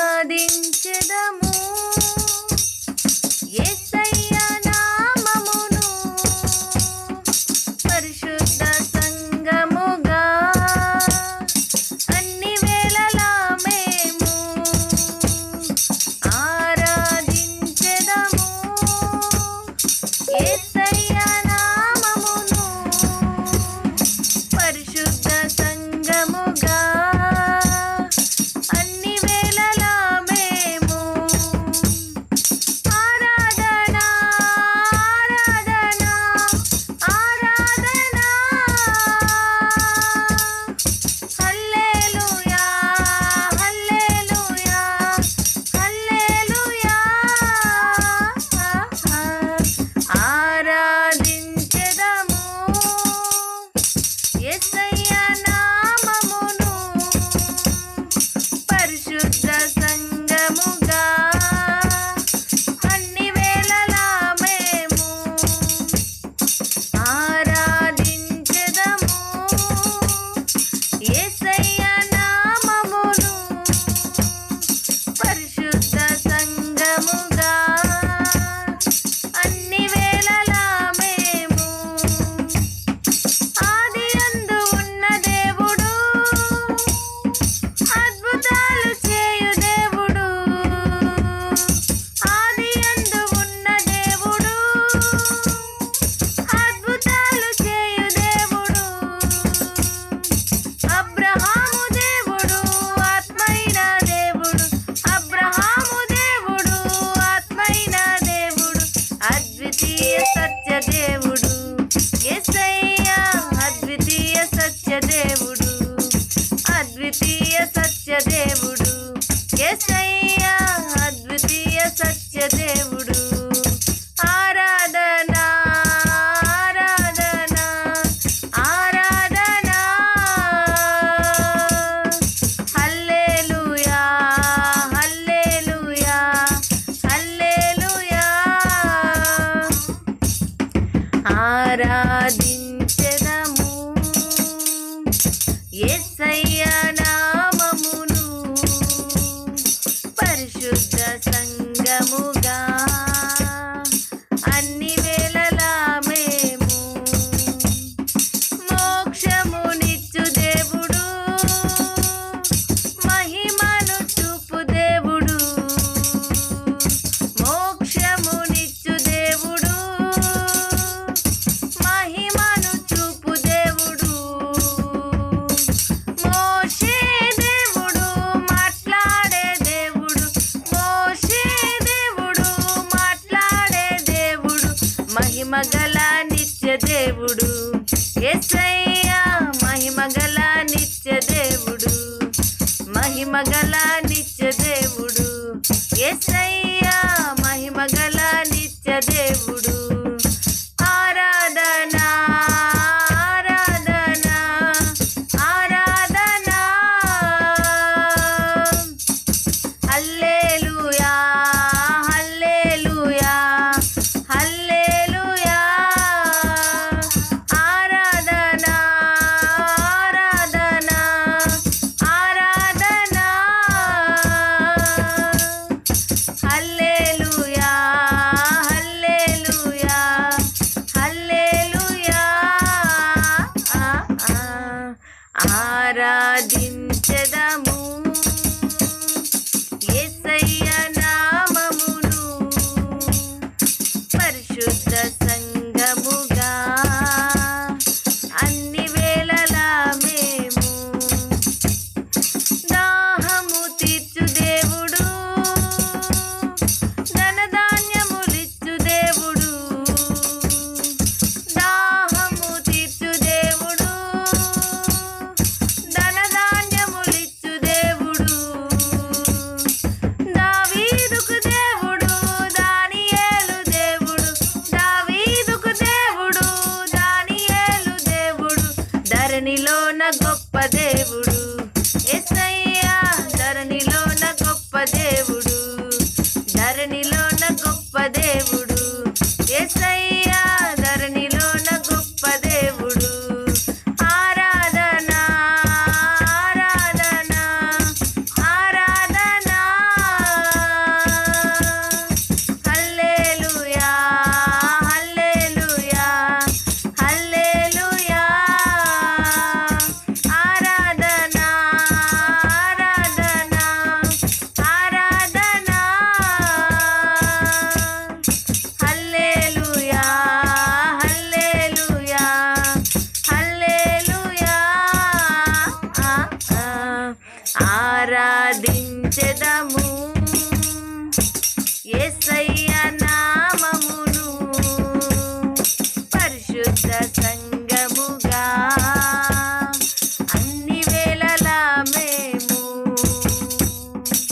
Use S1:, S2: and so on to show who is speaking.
S1: ఆరాధించెదము యేసయ్య నామమును పరిశుద్ధ సంఘముగా అన్ని వేళలా మేము ఆరాధించెదము యేసయ్య నామమును పరిశుద్ధ సంఘముగా యేసయ్య నామమును పరిశుద్ధ సంఘముగా అన్ని వేళలా మేము ఆరాధించెదము యేసయ్య నామమును పరిశుద్ధ సంఘముగా అన్ని వేళలా మేము అద్వితీయ సత్య దేవుడు యేసయ్య అద్వితీయ సత్య దేవుడు అద్వితీయ సత్య దేవుడు యేసయ్య అద్వితీయ సత్య దేవుడు ఆరాధన ఆరాధన ఆరాధన హల్లెలూయా హల్లెలూయా హల్లెలూయా ఆరాధించెదము యేసయ్య నామమును పరిశుద్ధ సంఘముగా అన్ని వేళలా మేము మోక్షమునిచ్చు దేవుడు మహిమను చూపు దేవుడు మోక్షమునిచ్చు దేవుడు మహిమను చూపు దేవుడు మోషే దేవుడు మాట్లాడే దేవుడు మోషే దేవుడు మాట్లాడే దేవుడు మహిమగల నిత్య దేవుడు యేసయ్య మహిమగల నిత్య దేవుడు మహిమగల నిత్య దేవుడు యేసయ్య మహిమగల నిత్య దేవుడు